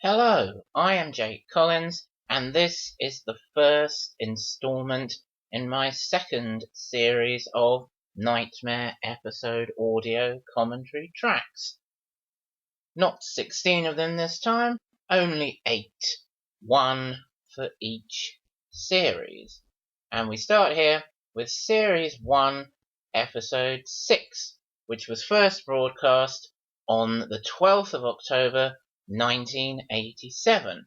Hello, I am Jake Collins, and this is the first instalment in my second series of Knightmare episode audio commentary tracks. Not 16 of them this time, only 8. One for each series. And we start here with Series 1, Episode 6, which was first broadcast on the 12th of October 1987.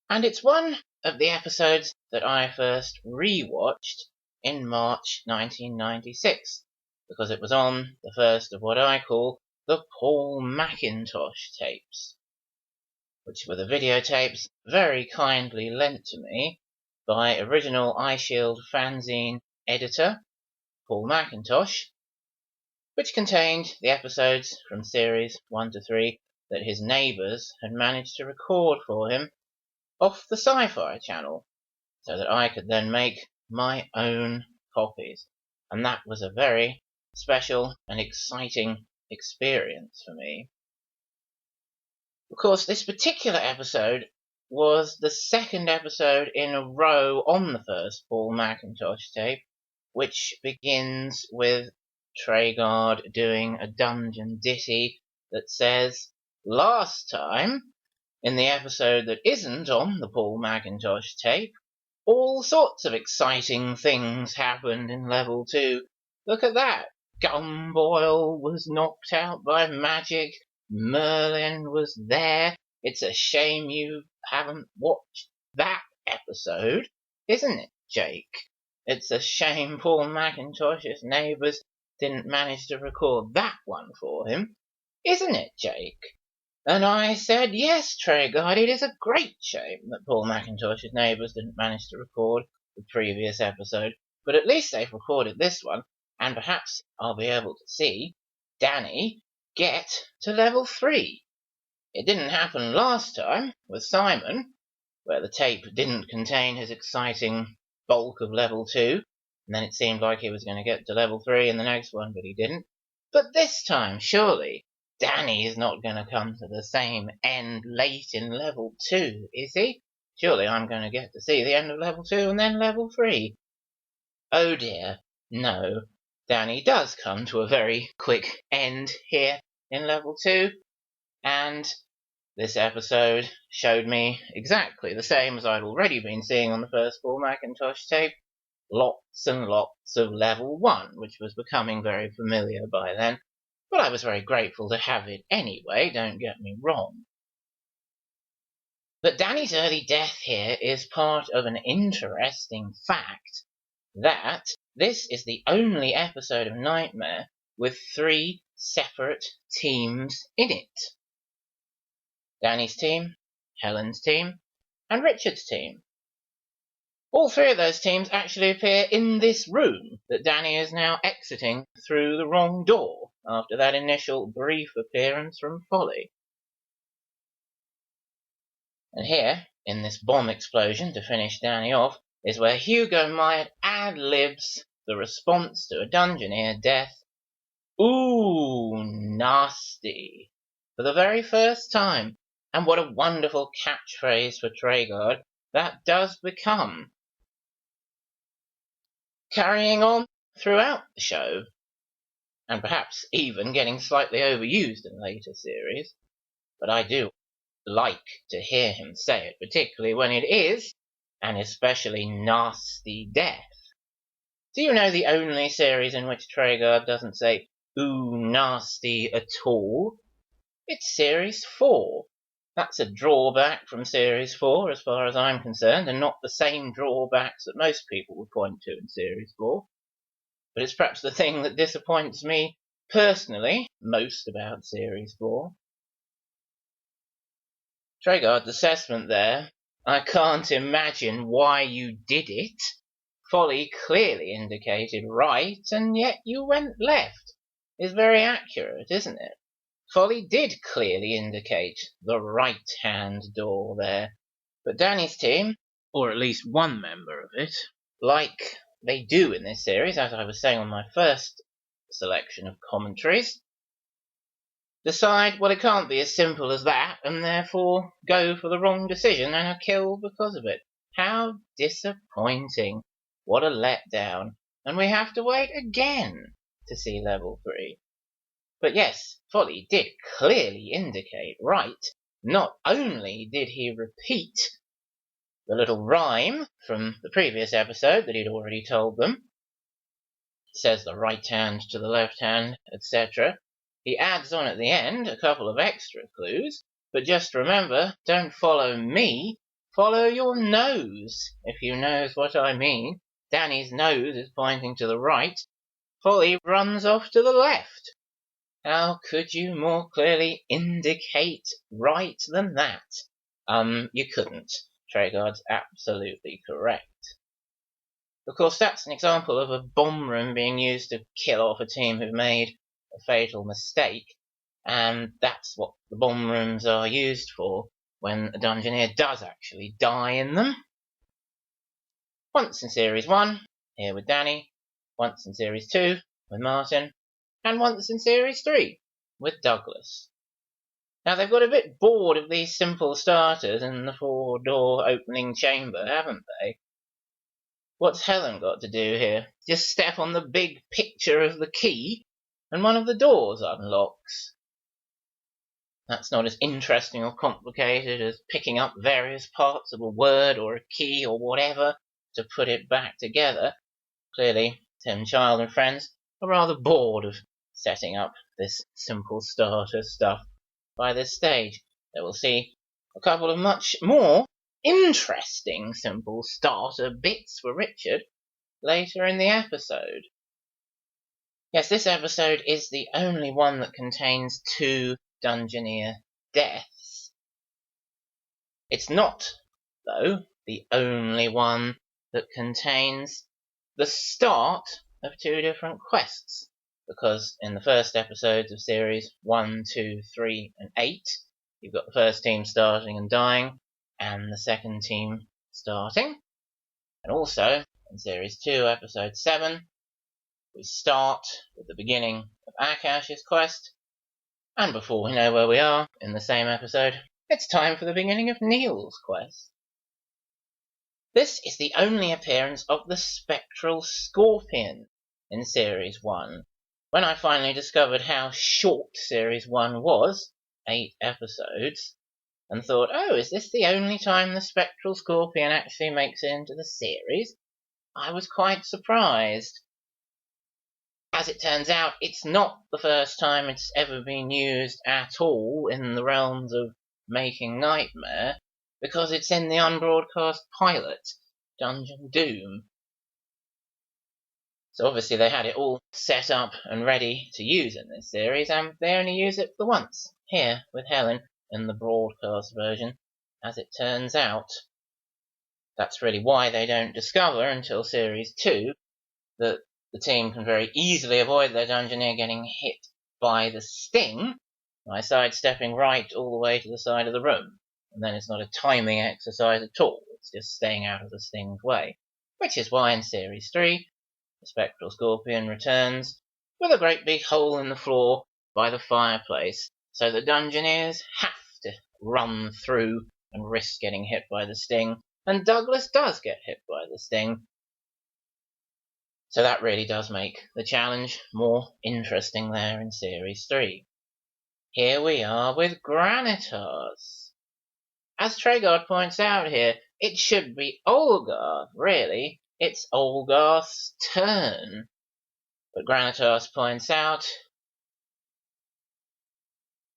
And it's one of the episodes that I first rewatched in March 1996, because it was on the first of what I call the Paul Macintosh tapes, which were the videotapes very kindly lent to me by original iShield fanzine editor Paul Macintosh, which contained the episodes from series 1 to 3 that his neighbours had managed to record for him off the Sci-Fi Channel, so that I could then make my own copies. And that was a very special and exciting experience for me. Of course, this particular episode was the second episode in a row on the first Paul Macintosh tape, which begins with Treguard doing a dungeon ditty that says, "Last time, in the episode that isn't on the Paul Macintosh tape, all sorts of exciting things happened in level 2. Look at that. Gumboil was knocked out by magic. Merlin was there. It's a shame you haven't watched that episode, isn't it, Jake? It's a shame Paul Macintosh's neighbours didn't manage to record that one for him, isn't it, Jake?" And I said, "Yes, Treguard, it is a great shame that Paul Macintosh's neighbours didn't manage to record the previous episode, but at least they've recorded this one, and perhaps I'll be able to see Danny get to level 3. It didn't happen last time with Simon, where the tape didn't contain his exciting bulk of level 2, and then it seemed like he was going to get to level 3 in the next one, but he didn't. But this time, surely, Danny is not going to come to the same end late in level 2, is he? Surely I'm going to get to see the end of level 2 and then level 3. Oh dear, no. Danny does come to a very quick end here in level 2, and this episode showed me exactly the same as I'd already been seeing on the first Paul Macintosh tape. Lots and lots of level 1, which was becoming very familiar by then. But I was very grateful to have it anyway, don't get me wrong. But Danny's early death here is part of an interesting fact that this is the only episode of Knightmare with 3 separate teams in it. Danny's team, Helen's team, and Richard's team. All 3 of those teams actually appear in this room that Danny is now exiting through the wrong door after that initial brief appearance from Folly. And here, in this bomb explosion to finish Danny off, is where Hugo Myatt ad-libs the response to a Dungeoneer death, "Ooh, nasty," for the very first time. And what a wonderful catchphrase for Treguard that does become, carrying on throughout the show, and perhaps even getting slightly overused in later series. But I do like to hear him say it, particularly when it is an especially nasty death. Do you know the only series in which Treguard doesn't say "ooh, nasty" at all? It's series 4. That's a drawback from series 4 as far as I'm concerned, and not the same drawbacks that most people would point to in series 4. But it's perhaps the thing that disappoints me personally most about series 4. Treguard's assessment there, "I can't imagine why you did it," Folly clearly indicated right, and yet you went left, is very accurate, isn't it? Folly did clearly indicate the right-hand door there. But Danny's team, or at least one member of it, like they do in this series, as I was saying on my first selection of commentaries, decide, well, it can't be as simple as that, and therefore go for the wrong decision and are killed because of it. How disappointing. What a letdown. And we have to wait again to see level 3. But yes, Folly did clearly indicate right. Not only did he repeat the little rhyme from the previous episode that he'd already told them, says the right hand to the left hand, etc. He adds on at the end a couple of extra clues, but just remember, don't follow me, follow your nose, if you knows what I mean. Danny's nose is pointing to the right, Folly runs off to the left. How could you more clearly indicate right than that? You couldn't. Tregard's absolutely correct. Of course, that's an example of a bomb room being used to kill off a team who've made a fatal mistake, and that's what the bomb rooms are used for when a Dungeoneer does actually die in them. Once in Series 1, here with Danny, once in Series 2 with Martin, and once in Series 3 with Douglas. Now, they've got a bit bored of these simple starters in the 4-door opening chamber, haven't they? What's Helen got to do here? Just step on the big picture of the key and one of the doors unlocks. That's not as interesting or complicated as picking up various parts of a word or a key or whatever to put it back together. Clearly, Tim Child and friends are rather bored of setting up this simple starter stuff by this stage. They will see a couple of much more interesting simple starter bits for Richard later in the episode. Yes, this episode is the only one that contains 2 Dungeoneer deaths. It's not, though, the only one that contains the start of 2 different quests, because in the first episodes of series 1, 2, 3, and 8, you've got the first team starting and dying, and the second team starting. And also, in series 2, episode 7, we start with the beginning of Akash's quest, and before we know where we are in the same episode, it's time for the beginning of Neil's quest. This is the only appearance of the Spectral Scorpion in Series 1. When I finally discovered how short Series 1 was, 8 episodes, and thought, oh, is this the only time the Spectral Scorpion actually makes it into the series? I was quite surprised. As it turns out, it's not the first time it's ever been used at all in the realms of making Knightmare, because it's in the unbroadcast pilot, Dungeon Doom. So obviously they had it all set up and ready to use in this series, and they only use it for once, here with Helen in the broadcast version, as it turns out. That's really why they don't discover until Series 2 that the team can very easily avoid their Dungeoneer getting hit by the sting by sidestepping right all the way to the side of the room. And then it's not a timing exercise at all, it's just staying out of the sting's way. Which is why in Series 3, the Spectral Scorpion returns with a great big hole in the floor by the fireplace, so the Dungeoneers have to run through and risk getting hit by the sting, and Douglas does get hit by the sting. So that really does make the challenge more interesting there in Series 3. Here we are with Granitas. As Tregard points out here, it should be Olgarth, really. It's Olgarth's turn. But Granitas points out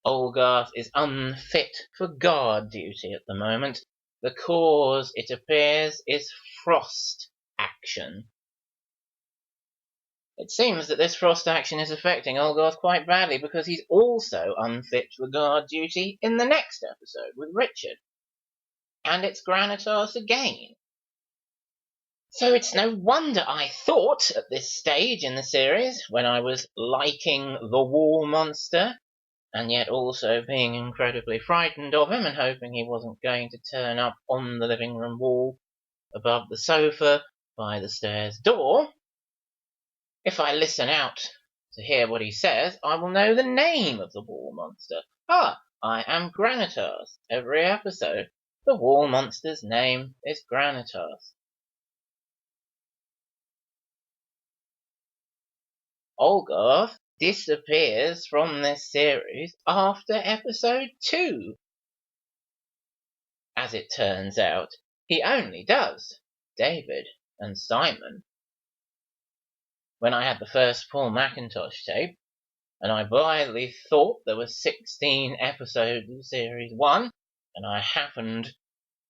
Olgarth is unfit for guard duty at the moment. The cause, it appears, is frost action. It seems that this frost action is affecting Olgarth quite badly, because he's also unfit for guard duty in the next episode with Richard. And it's Granitas again. So it's no wonder I thought at this stage in the series, when I was liking the wall monster, and yet also being incredibly frightened of him and hoping he wasn't going to turn up on the living room wall above the sofa by the stairs door, if I listen out to hear what he says, I will know the name of the wall monster. I am Granitas. Every episode, the wall monster's name is Granitas. Olgarth disappears from this series after episode 2. As it turns out, he only does David and Simon. When I had the first Paul McIntosh tape, and I blithely thought there were 16 episodes of Series 1, and I happened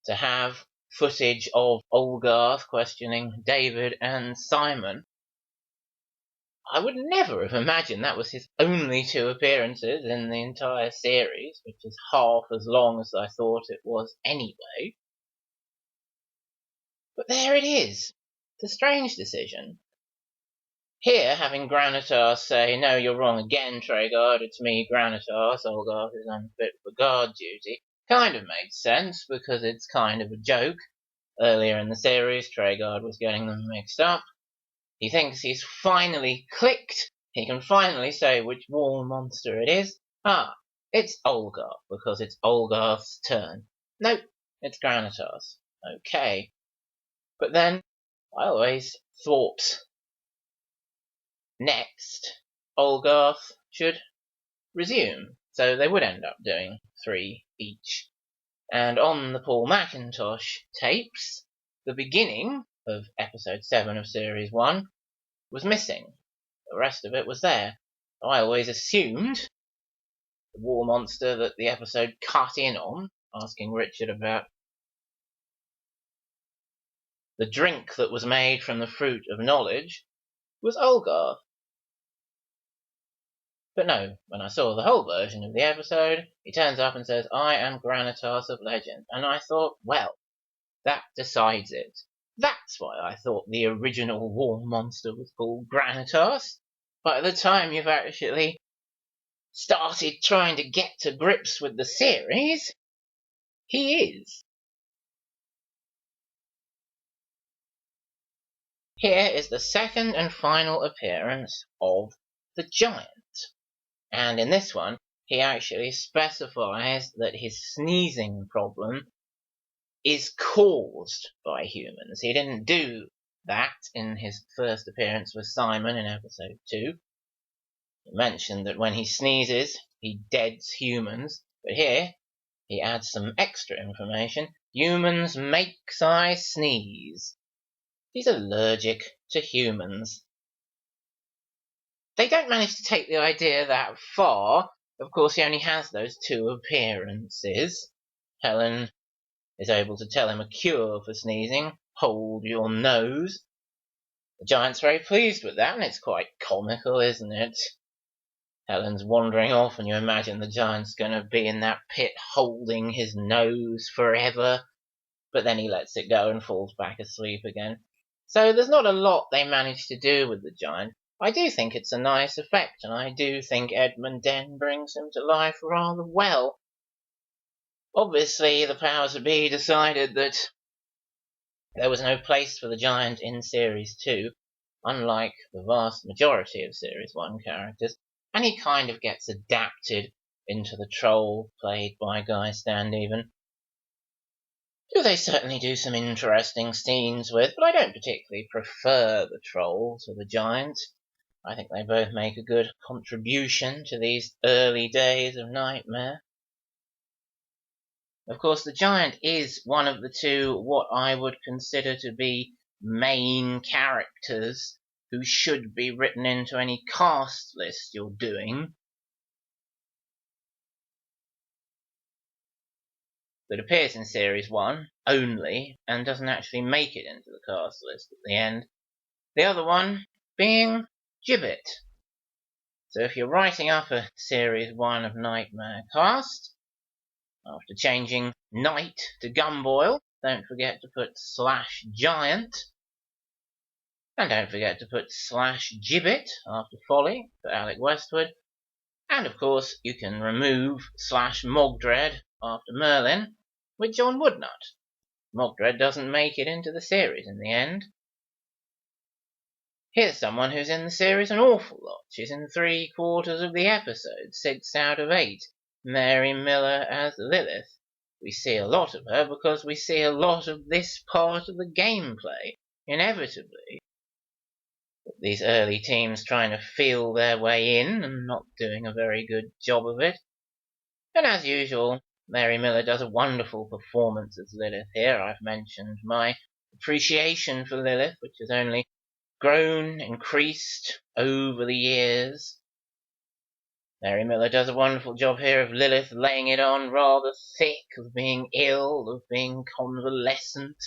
to have footage of Olgarth questioning David and Simon, I would never have imagined that was his only 2 appearances in the entire series, which is half as long as I thought it was anyway. But there it is. It's a strange decision. Here, having Granitas say, "No, you're wrong again, Traegard, it's me, Granitas, Olgarth is unfit for guard duty," kind of makes sense, because it's kind of a joke. Earlier in the series, Traegard was getting them mixed up. He thinks he's finally clicked. He can finally say which wall monster it is. It's Olgarth, because it's Olgarth's turn. Nope, it's Granitas. Okay. But then, I always thought next, Olgarth should resume. So they would end up doing 3 each. And on the Paul McIntosh tapes, the beginning of episode 7 of series 1 was missing. The rest of it was there. I always assumed the war monster that the episode cut in on, asking Richard about the drink that was made from the fruit of knowledge, was Olgarth. But no, when I saw the whole version of the episode, he turns up and says, "I am Granitas of Legend." And I thought, well, that decides it. That's why I thought the original war monster was called Granitas. By the time you've actually started trying to get to grips with the series, he is. Here is the second and final appearance of the Giant. And in this one, he actually specifies that his sneezing problem is caused by humans. He didn't do that in his first appearance with Simon in episode 2. He mentioned that when he sneezes, he deads humans. But here, he adds some extra information. Humans makes I sneeze. He's allergic to humans. They don't manage to take the idea that far. Of course, he only has those 2 appearances. Helen is able to tell him a cure for sneezing. Hold your nose. The Giant's very pleased with that, and it's quite comical, isn't it? Helen's wandering off, and you imagine the Giant's going to be in that pit holding his nose forever. But then he lets it go and falls back asleep again. So there's not a lot they manage to do with the Giant. I do think it's a nice effect, and I do think Edmund Dent brings him to life rather well. Obviously, the powers that be decided that there was no place for the Giant in Series 2, unlike the vast majority of Series 1 characters, and he kind of gets adapted into the troll played by Guy Standeven, who they certainly do some interesting scenes with, but I don't particularly prefer the troll to the Giant. I think they both make a good contribution to these early days of Knightmare. Of course, the Giant is one of the 2 what I would consider to be main characters who should be written into any cast list you're doing. That appears in Series 1 only and doesn't actually make it into the cast list at the end. The other one being Gibbet. So if you're writing up a Series 1 of Knightmare cast, after changing Knight to Gumboil, don't forget to put /Giant. And don't forget to put /Gibbet after Folly for Alec Westwood. And of course, you can remove /Mogdred after Merlin with John Woodnut. Mogdred doesn't make it into the series in the end. Here's someone who's in the series an awful lot. She's in 3/4 of the episode, 6 out of 8. Mary Miller as Lilith. We see a lot of her because we see a lot of this part of the gameplay, inevitably. These early teams trying to feel their way in and not doing a very good job of it. And as usual, Mary Miller does a wonderful performance as Lilith here. I've mentioned my appreciation for Lilith, which has only grown, increased over the years. Mary Miller does a wonderful job here of Lilith laying it on rather thick, of being ill, of being convalescent.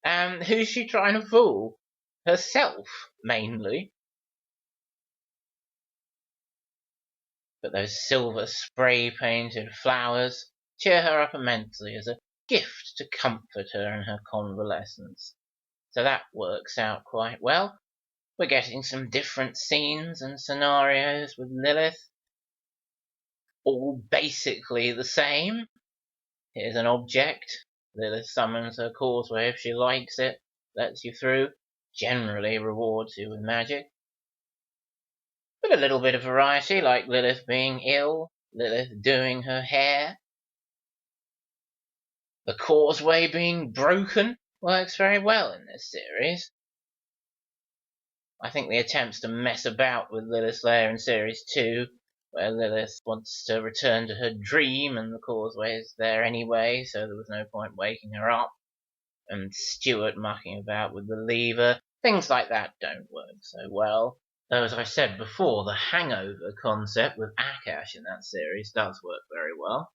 Who's she trying to fool? Herself, mainly. But those silver spray-painted flowers cheer her up immensely as a gift to comfort her in her convalescence. So that works out quite well. We're getting some different scenes and scenarios with Lilith, all basically the same. Here's an object. Lilith summons her causeway if she likes it, lets you through, generally rewards you with magic. But a little bit of variety, like Lilith being ill, Lilith doing her hair. The causeway being broken works very well in this series. I think the attempts to mess about with Lilith's lair in Series 2, where Lilith wants to return to her dream and the causeway is there anyway, so there was no point waking her up, and Stuart mucking about with the lever, things like that don't work so well. Though, as I said before, the hangover concept with Akash in that series does work very well.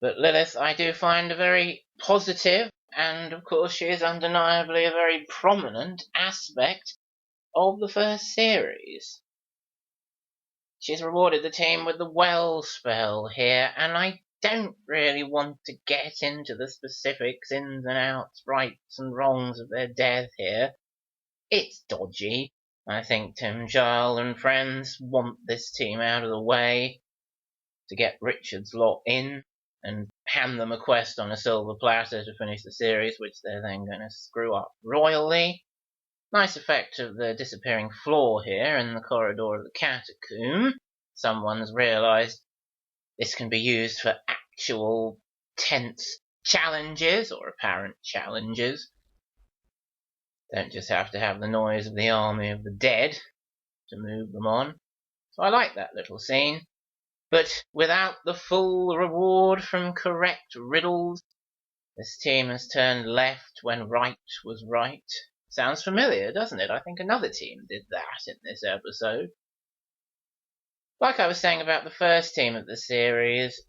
But Lilith I do find a very positive, and of course she is undeniably a very prominent aspect of the first series. She's rewarded the team with the well spell here, and I don't really want to get into the specifics, ins and outs, rights and wrongs of their death here. It's dodgy. I think Tim Gile and friends want this team out of the way to get Richard's lot in and hand them a quest on a silver platter to finish the series, which they're then going to screw up royally. Nice effect of the disappearing floor here in the corridor of the catacomb. Someone's realised this can be used for actual tense challenges, or apparent challenges. Don't just have to have the noise of the army of the dead to move them on. So I like that little scene. But without the full reward from correct riddles, this team has turned left when right was right. Sounds familiar, doesn't it? I think another team did that in this episode. Like I was saying about the first team of the series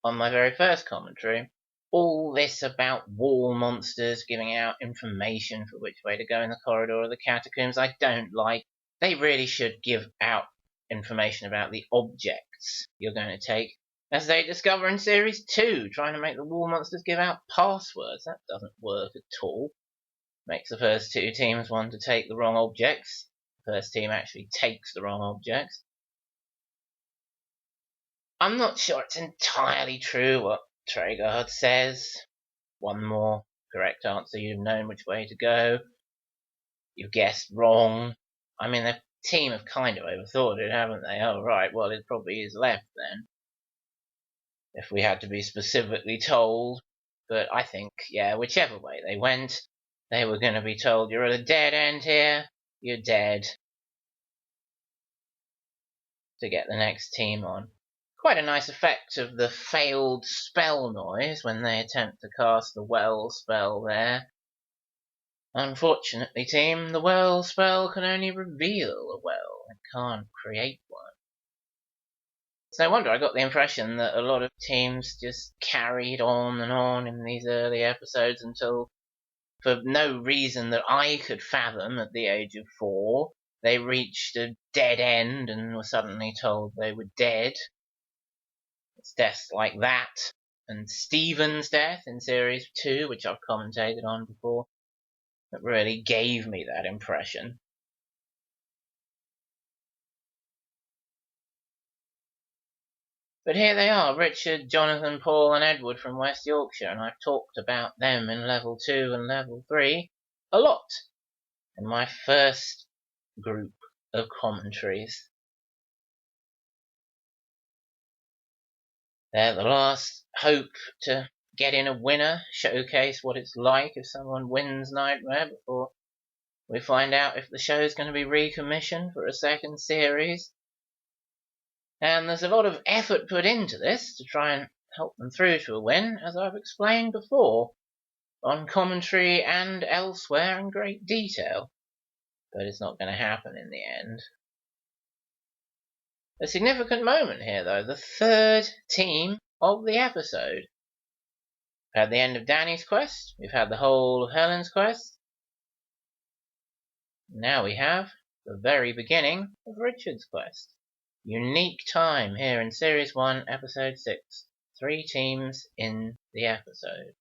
on my very first commentary, all this about wall monsters giving out information for which way to go in the corridor of the catacombs, I don't like. They really should give out information about the objects you're going to take, as they discover in Series 2, trying to make the wall monsters give out passwords. That doesn't work at all. Makes the first two teams want to take the wrong objects. The first team actually takes the wrong objects. I'm not sure it's entirely true what Tregard says. One more correct answer, you'd have known which way to go. You've guessed wrong. I mean, the team have kind of overthought it, haven't they? Oh, right, well, it probably is left then, if we had to be specifically told. But I think, yeah, whichever way they went, they were going to be told, you're at a dead end here, you're dead, to get the next team on. Quite a nice effect of the failed spell noise when they attempt to cast the well spell there. Unfortunately, team, the well spell can only reveal a well, it can't create one. It's no wonder I got the impression that a lot of teams just carried on and on in these early episodes until, for no reason that I could fathom at the age of 4, they reached a dead end and were suddenly told they were dead. It's deaths like that, and Stephen's death in Series 2, which I've commentated on before, that really gave me that impression. But here they are, Richard, Jonathan, Paul and Edward from West Yorkshire, and I've talked about them in Level 2 and Level 3 a lot. In my first group of commentaries. They're the last hope to get in a winner, showcase what it's like if someone wins Knightmare before we find out if the show's going to be recommissioned for a second series. And there's a lot of effort put into this to try and help them through to a win, as I've explained before, on commentary and elsewhere in great detail. But it's not going to happen in the end. A significant moment here, though, the third team of the episode. We've had the end of Danny's quest, we've had the whole of Helen's quest. Now we have the very beginning of Richard's quest. Unique time here in Series 1, Episode 6. 3 teams in the episode.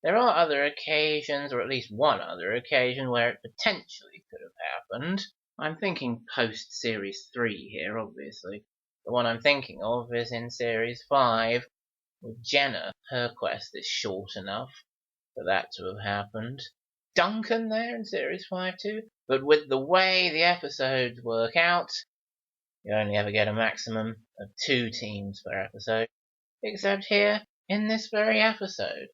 There are other occasions, or at least one other occasion, where it potentially could have happened. I'm thinking post-Series 3 here, obviously. The one I'm thinking of is in Series 5, with Jenna. Her quest is short enough for that to have happened. Duncan there in Series 5 too, but with the way the episodes work out, you only ever get a maximum of 2 teams per episode, except here in this very episode.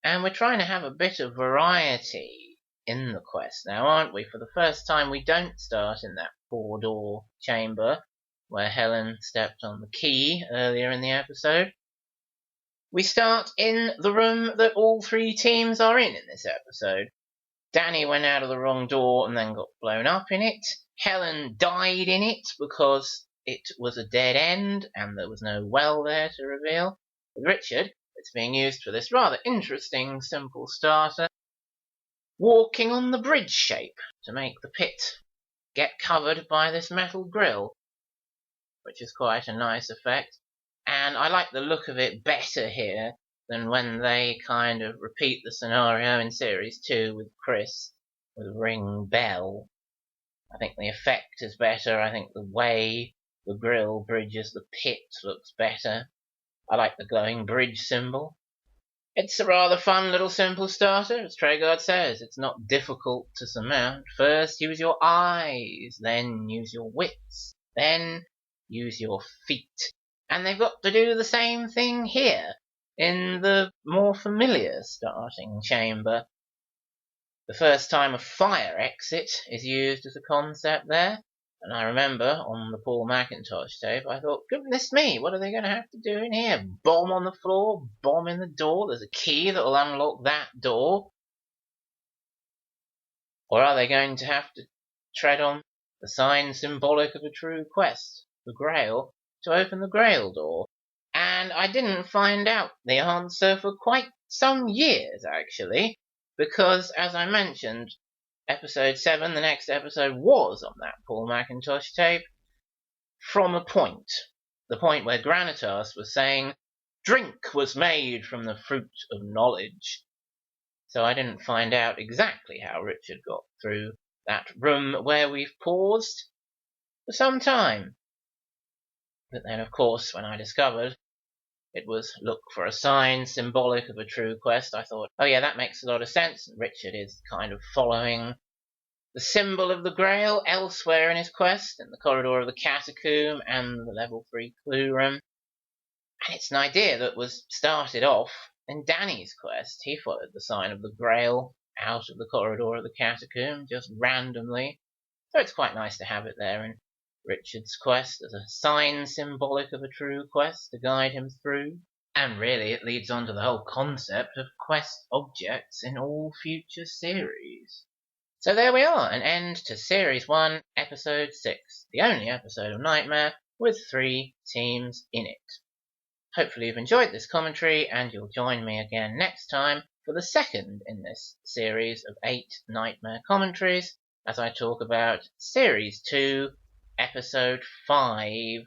And we're trying to have a bit of variety in the quest now, aren't we? For the first time, we don't start in that 4-door chamber where Helen stepped on the key earlier in the episode. We start in the room that all 3 teams are in this episode. Danny went out of the wrong door and then got blown up in it. Helen died in it because it was a dead end and there was no well there to reveal. With Richard, it's being used for this rather interesting simple starter, walking on the bridge shape to make the pit get covered by this metal grill, which is quite a nice effect. And I like the look of it better here than when they kind of repeat the scenario in Series 2 with Chris with Ring Bell. I think the effect is better. I think the way the grill bridges the pit looks better. I like the glowing bridge symbol. It's a rather fun little simple starter, as Tregard says. It's not difficult to surmount. First use your eyes, then use your wits, then use your feet. And they've got to do the same thing here in the more familiar starting chamber. The first time a fire exit is used as a concept there. And I remember on the Paul McIntosh tape, I thought, goodness me, what are they going to have to do in here? Bomb on the floor, bomb in the door, there's a key that will unlock that door. Or are they going to have to tread on the sign symbolic of a true quest, the Grail, to open the Grail door? And I didn't find out the answer for quite some years, actually, because, as I mentioned, Episode 7, the next episode, was on that Paul McIntosh tape from a point. The point where Granitas was saying, drink was made from the fruit of knowledge. So I didn't find out exactly how Richard got through that room where we've paused for some time. But then, of course, when I discovered it was look for a sign symbolic of a true quest, I thought, oh yeah, that makes a lot of sense. Richard is kind of following the symbol of the Grail elsewhere in his quest, in the corridor of the Catacomb and the Level 3 clue room. And it's an idea that was started off in Danny's quest. He followed the sign of the Grail out of the corridor of the Catacomb, just randomly. So it's quite nice to have it there in Richard's quest as a sign symbolic of a true quest to guide him through. And really it leads on to the whole concept of quest objects in all future series. So there we are, an end to Series 1, Episode 6, the only episode of Knightmare with 3 teams in it. Hopefully you've enjoyed this commentary and you'll join me again next time for the second in this series of 8 Knightmare commentaries as I talk about Series 2, Episode 5.